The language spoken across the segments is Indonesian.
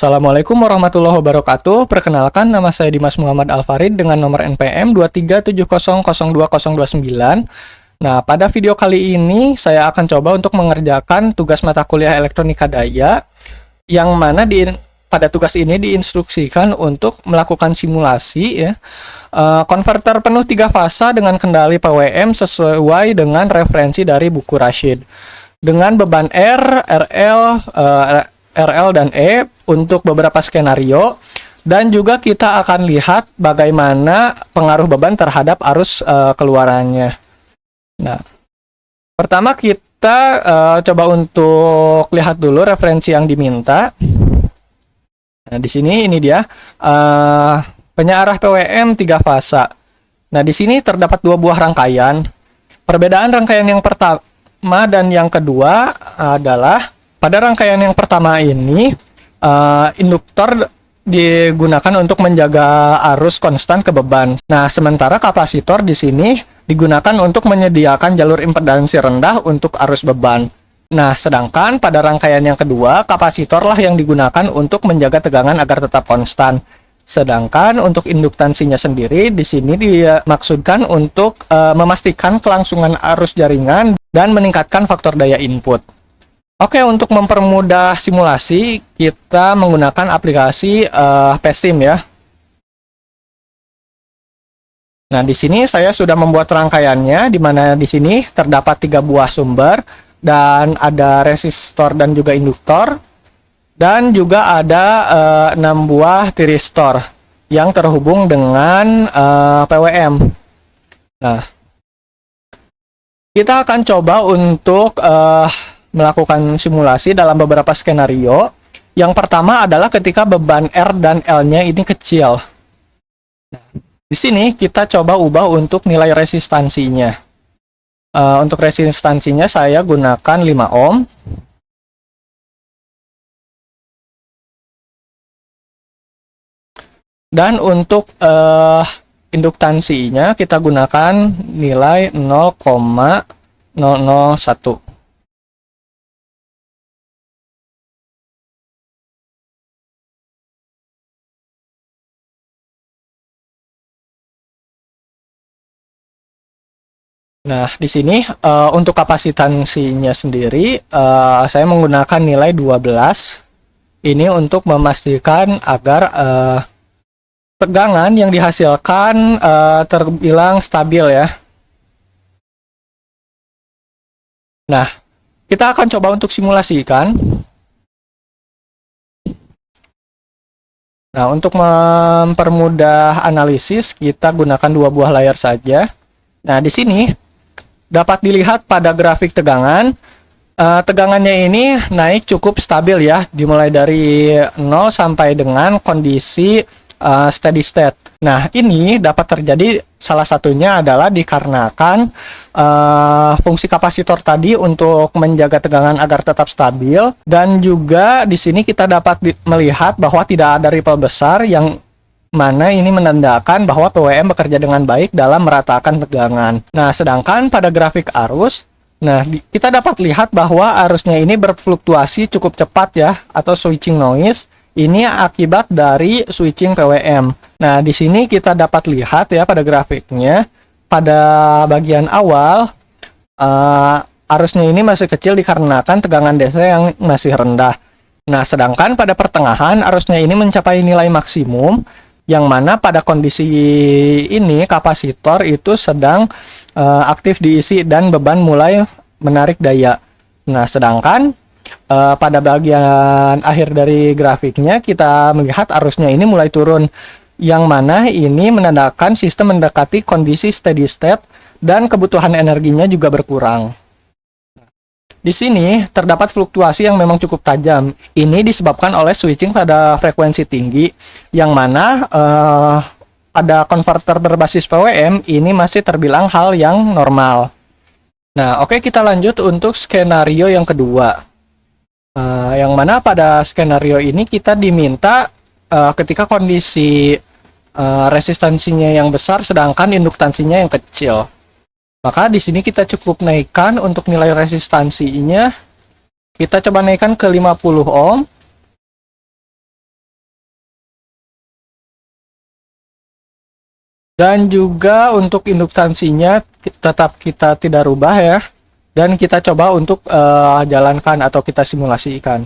Assalamualaikum warahmatullahi wabarakatuh. Perkenalkan, nama saya Dimas Muhammad Alfarid dengan nomor NPM 237002029. Nah, pada video kali ini saya akan coba untuk mengerjakan tugas mata kuliah elektronika daya yang mana pada tugas ini diinstruksikan untuk melakukan simulasi ya, konverter penuh 3 fasa dengan kendali PWM sesuai dengan referensi dari buku Rashid dengan beban R, RL dan E untuk beberapa skenario, dan juga kita akan lihat bagaimana pengaruh beban terhadap arus keluarannya. Nah, pertama kita coba untuk lihat dulu referensi yang diminta. Nah, di sini ini dia penyearah PWM 3 fasa. Nah, di sini terdapat 2 buah rangkaian. Perbedaan rangkaian yang pertama dan yang kedua adalah pada rangkaian yang pertama ini, induktor digunakan untuk menjaga arus konstan ke beban. Nah, sementara kapasitor di sini digunakan untuk menyediakan jalur impedansi rendah untuk arus beban. Nah, sedangkan pada rangkaian yang kedua, kapasitorlah yang digunakan untuk menjaga tegangan agar tetap konstan. Sedangkan untuk induktansinya sendiri di sini dimaksudkan untuk memastikan kelangsungan arus jaringan dan meningkatkan faktor daya input. Oke, untuk mempermudah simulasi, kita menggunakan aplikasi PESIM ya. Nah, di sini saya sudah membuat rangkaiannya, di mana di sini terdapat 3 buah sumber, dan ada resistor dan juga induktor, dan juga ada 6 buah tiristor yang terhubung dengan PWM. Nah, kita akan coba untuk melakukan simulasi dalam beberapa skenario. Yang pertama adalah ketika beban R dan L-nya ini kecil. Nah, di sini kita coba ubah untuk nilai resistansinya. Untuk resistansinya saya gunakan 5 ohm. Dan untuk induktansinya kita gunakan nilai 0,001. Nah, di sini untuk kapasitansinya sendiri saya menggunakan nilai 12. Ini untuk memastikan agar tegangan yang dihasilkan terbilang stabil ya. Nah, kita akan coba untuk simulasikan. Nah, untuk mempermudah analisis, kita gunakan 2 buah layar saja. Nah, di sini dapat dilihat pada grafik tegangan, tegangannya ini naik cukup stabil ya, dimulai dari 0 sampai dengan kondisi steady state. Nah, ini dapat terjadi salah satunya adalah dikarenakan fungsi kapasitor tadi untuk menjaga tegangan agar tetap stabil, dan juga di sini kita dapat melihat bahwa tidak ada ripple besar yang mana ini menandakan bahwa PWM bekerja dengan baik dalam meratakan tegangan. Nah, sedangkan pada grafik arus, nah kita dapat lihat bahwa arusnya ini berfluktuasi cukup cepat ya, atau switching noise. Ini akibat dari switching PWM. Nah, di sini kita dapat lihat ya pada grafiknya, pada bagian awal arusnya ini masih kecil dikarenakan tegangan DC yang masih rendah. Nah, sedangkan pada pertengahan arusnya ini mencapai nilai maksimum, yang mana pada kondisi ini kapasitor itu sedang aktif diisi dan beban mulai menarik daya. Nah, sedangkan pada bagian akhir dari grafiknya kita melihat arusnya ini mulai turun, yang mana ini menandakan sistem mendekati kondisi steady state dan kebutuhan energinya juga berkurang. Di sini terdapat fluktuasi yang memang cukup tajam. Ini disebabkan oleh switching pada frekuensi tinggi, yang mana ada konverter berbasis PWM ini masih terbilang hal yang normal. Nah, oke, kita lanjut untuk skenario yang kedua. Yang mana pada skenario ini kita diminta ketika kondisi resistansinya yang besar sedangkan induktansinya yang kecil. Maka di sini kita cukup naikkan untuk nilai resistansinya. Kita coba naikkan ke 50 ohm. Dan juga untuk induktansinya tetap kita tidak rubah ya. Dan kita coba untuk jalankan atau kita simulasikan.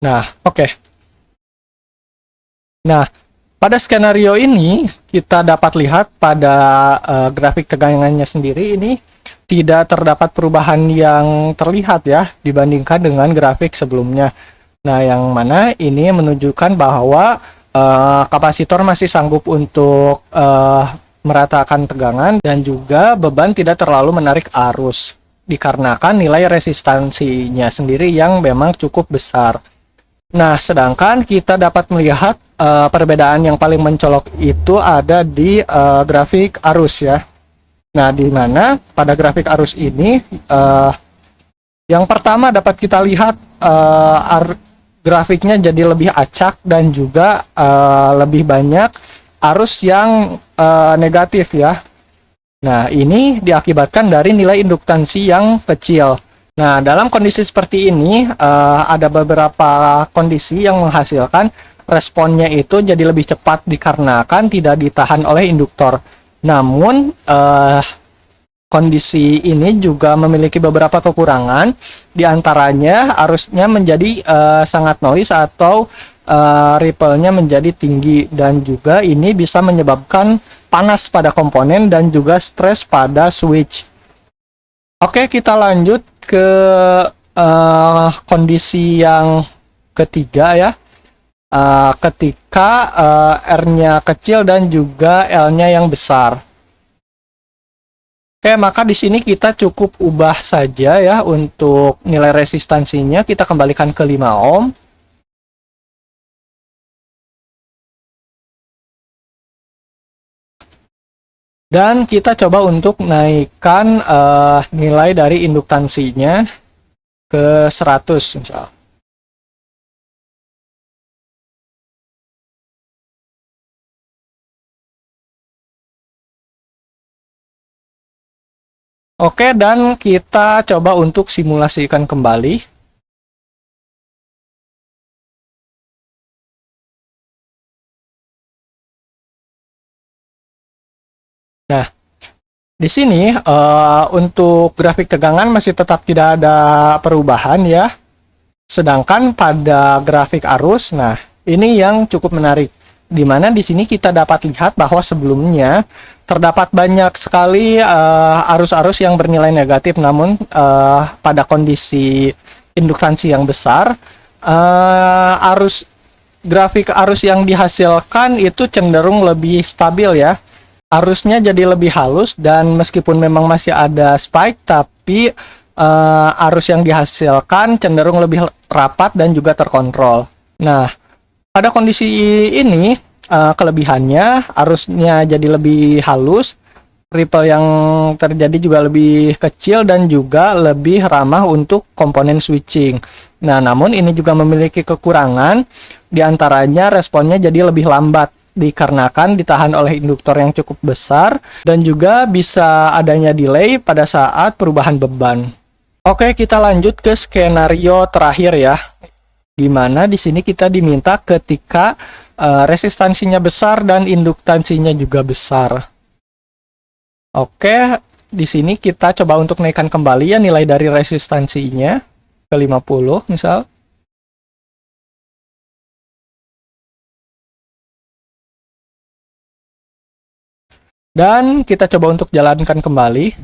Nah, oke. Nah, pada skenario ini kita dapat lihat pada grafik tegangannya sendiri ini tidak terdapat perubahan yang terlihat ya dibandingkan dengan grafik sebelumnya. Nah, yang mana ini menunjukkan bahwa kapasitor masih sanggup untuk meratakan tegangan dan juga beban tidak terlalu menarik arus dikarenakan nilai resistansinya sendiri yang memang cukup besar. Nah, sedangkan kita dapat melihat perbedaan yang paling mencolok itu ada di grafik arus ya. Nah, di mana pada grafik arus ini yang pertama dapat kita lihat grafiknya jadi lebih acak dan juga lebih banyak arus yang negatif ya. Nah, ini diakibatkan dari nilai induktansi yang kecil. Nah, dalam kondisi seperti ini, ada beberapa kondisi yang menghasilkan responnya itu jadi lebih cepat dikarenakan tidak ditahan oleh induktor. Namun, kondisi ini juga memiliki beberapa kekurangan, diantaranya arusnya menjadi sangat noise atau ripple-nya menjadi tinggi, dan juga ini bisa menyebabkan panas pada komponen dan juga stres pada switch. Oke, kita lanjut ke kondisi yang ketiga ya. Ketika R-nya kecil dan juga L-nya yang besar. Oke, maka di sini kita cukup ubah saja ya untuk nilai resistansinya, kita kembalikan ke 5 ohm. Dan kita coba untuk naikkan nilai dari induktansinya ke 100 misal. Oke, dan kita coba untuk simulasikan kembali. Nah, di sini untuk grafik tegangan masih tetap tidak ada perubahan ya. Sedangkan pada grafik arus, nah ini yang cukup menarik. Di mana di sini kita dapat lihat bahwa sebelumnya terdapat banyak sekali arus-arus yang bernilai negatif, namun pada kondisi induktansi yang besar, grafik arus yang dihasilkan itu cenderung lebih stabil ya. Arusnya jadi lebih halus dan meskipun memang masih ada spike, tapi arus yang dihasilkan cenderung lebih rapat dan juga terkontrol. Nah, pada kondisi ini kelebihannya arusnya jadi lebih halus, ripple yang terjadi juga lebih kecil dan juga lebih ramah untuk komponen switching. Nah, namun ini juga memiliki kekurangan, diantaranya responnya jadi lebih lambat dikarenakan ditahan oleh induktor yang cukup besar dan juga bisa adanya delay pada saat perubahan beban. Oke, kita lanjut ke skenario terakhir ya. Di mana di sini kita diminta ketika resistansinya besar dan induktansinya juga besar. Oke, di sini kita coba untuk naikkan kembali ya nilai dari resistansinya ke 50 misal. Dan kita coba untuk jalankan kembali.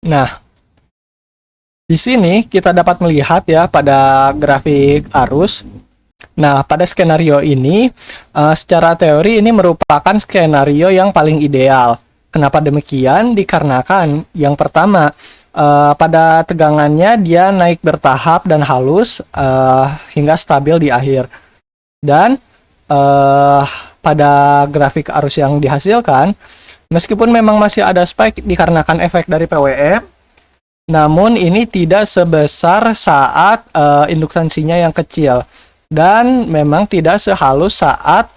Nah, di sini kita dapat melihat ya pada grafik arus. Nah, pada skenario ini, secara teori ini merupakan skenario yang paling ideal. Kenapa demikian? Dikarenakan yang pertama, pada tegangannya dia naik bertahap dan halus hingga stabil di akhir. Dan pada grafik arus yang dihasilkan, meskipun memang masih ada spike dikarenakan efek dari PWM, namun ini tidak sebesar saat induktansinya yang kecil. dan memang tidak sehalus saat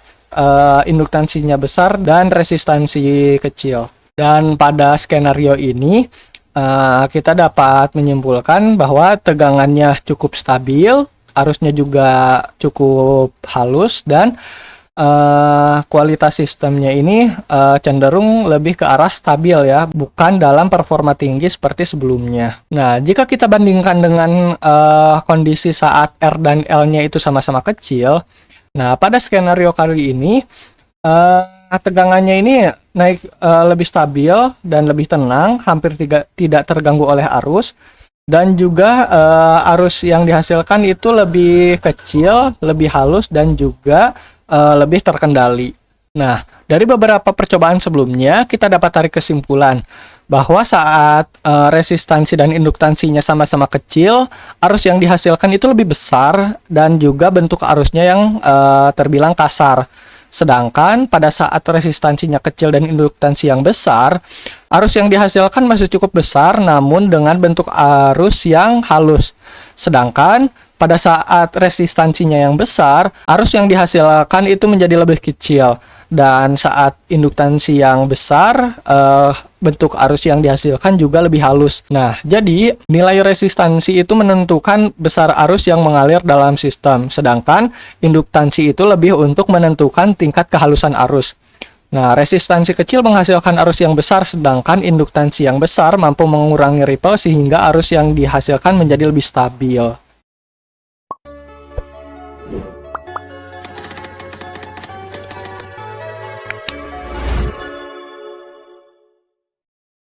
induktansinya besar dan resistansi kecil. Dan pada skenario ini kita dapat menyimpulkan bahwa tegangannya cukup stabil, arusnya juga cukup halus, dan kualitas sistemnya ini cenderung lebih ke arah stabil ya, bukan dalam performa tinggi seperti sebelumnya. Nah, jika kita bandingkan dengan kondisi saat R dan L-nya itu sama-sama kecil, nah pada skenario kali ini tegangannya ini naik lebih stabil dan lebih tenang, hampir tidak terganggu oleh arus. Dan juga arus yang dihasilkan itu lebih kecil, lebih halus, dan juga lebih terkendali. Nah, dari beberapa percobaan sebelumnya, kita dapat tarik kesimpulan bahwa saat resistansi dan induktansinya sama-sama kecil, arus yang dihasilkan itu lebih besar dan juga bentuk arusnya yang terbilang kasar. Sedangkan pada saat resistansinya kecil dan induktansi yang besar, arus yang dihasilkan masih cukup besar namun dengan bentuk arus yang halus. Sedangkan pada saat resistansinya yang besar, arus yang dihasilkan itu menjadi lebih kecil. Dan saat induktansi yang besar, bentuk arus yang dihasilkan juga lebih halus. Nah, jadi nilai resistansi itu menentukan besar arus yang mengalir dalam sistem, sedangkan induktansi itu lebih untuk menentukan tingkat kehalusan arus. Nah, resistansi kecil menghasilkan arus yang besar, sedangkan induktansi yang besar mampu mengurangi ripple sehingga arus yang dihasilkan menjadi lebih stabil.